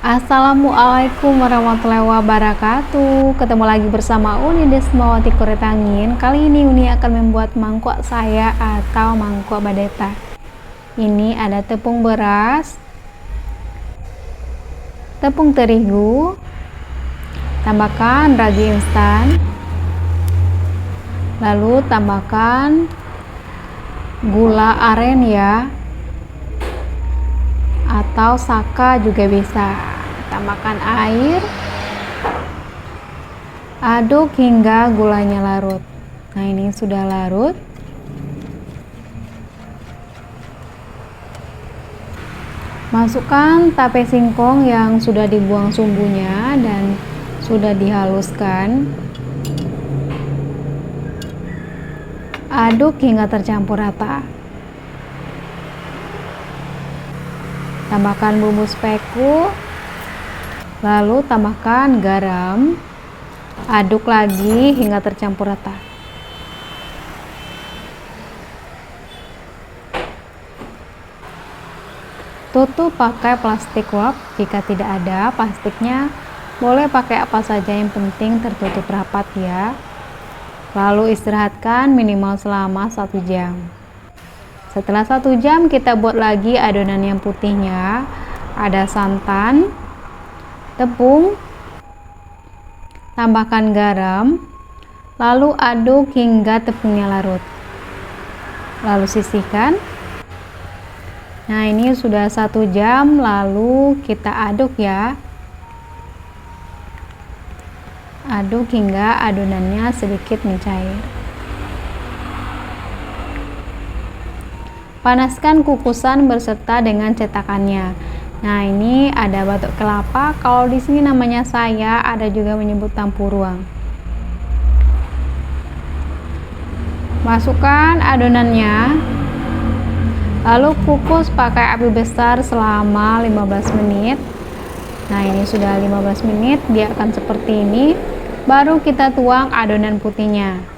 Assalamualaikum warahmatullahi wabarakatuh. Ketemu lagi bersama Uni Desmawati Kuretangin. Kali ini Uni akan membuat mangkok saya atau mangkok badeta. Ini ada tepung beras, tepung terigu, tambahkan ragi instan, lalu tambahkan gula aren ya, atau saka juga bisa. Tambahkan air, aduk hingga gulanya larut. Nah, ini sudah larut. Masukkan tape singkong yang sudah dibuang sumbunya dan sudah dihaluskan. Aduk hingga tercampur rata. Tambahkan bumbu speku, lalu tambahkan garam, aduk lagi hingga tercampur rata. Tutup pakai plastik wrap. Jika tidak ada plastiknya, boleh pakai apa saja, yang penting tertutup rapat ya. Lalu istirahatkan minimal selama 1 jam. Setelah 1 jam kita buat lagi adonan yang putihnya. Ada santan, tepung, tambahkan garam, lalu aduk hingga tepungnya larut. Lalu sisihkan. Nah, ini sudah 1 jam, lalu kita aduk ya. Aduk hingga adonannya sedikit mencair. Panaskan kukusan berserta dengan cetakannya. Nah, ini ada batok kelapa. Kalau di sini namanya saya, ada juga menyebut tampuruang. Masukkan adonannya. Lalu kukus pakai api besar selama 15 menit. Nah, ini sudah 15 menit, dia akan seperti ini. Baru kita tuang adonan putihnya.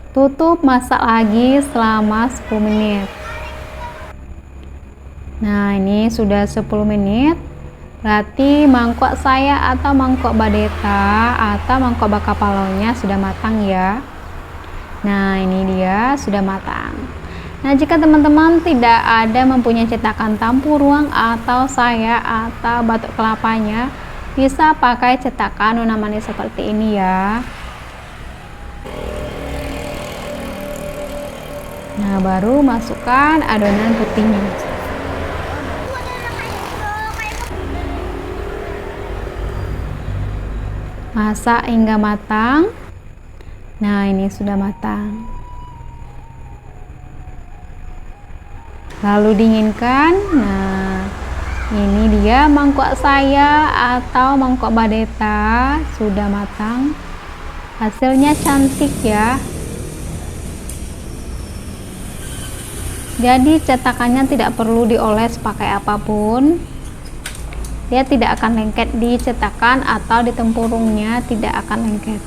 Tutup, masak lagi selama 10 menit. Nah, ini sudah 10 menit. Berarti mangkok saya atau mangkok badeta atau mangkok baka palaunya sudah matang ya. Nah, ini dia sudah matang. Nah, jika teman-teman tidak ada mempunyai cetakan tampuruang atau saya atau batok kelapanya, bisa pakai cetakan nuna manis seperti ini ya. Nah, baru masukkan adonan putihnya. Masak hingga matang. Nah, ini sudah matang. Lalu dinginkan. Nah, ini dia mangkok saya atau mangkok badeta sudah matang. Hasilnya cantik ya. Jadi cetakannya tidak perlu dioles pakai apapun. Dia tidak akan lengket di cetakan atau di tempurungnya, tidak akan lengket.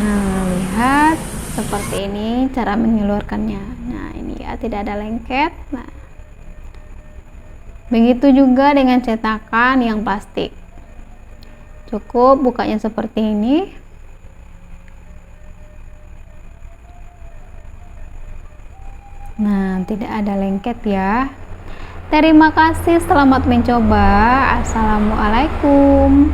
Nah, lihat seperti ini cara menyalurkannya. Nah, ini ya, tidak ada lengket. Nah, begitu juga dengan cetakan yang plastik. Cukup bukanya seperti ini. Nah, tidak ada lengket ya. Terima kasih, selamat mencoba. Assalamualaikum.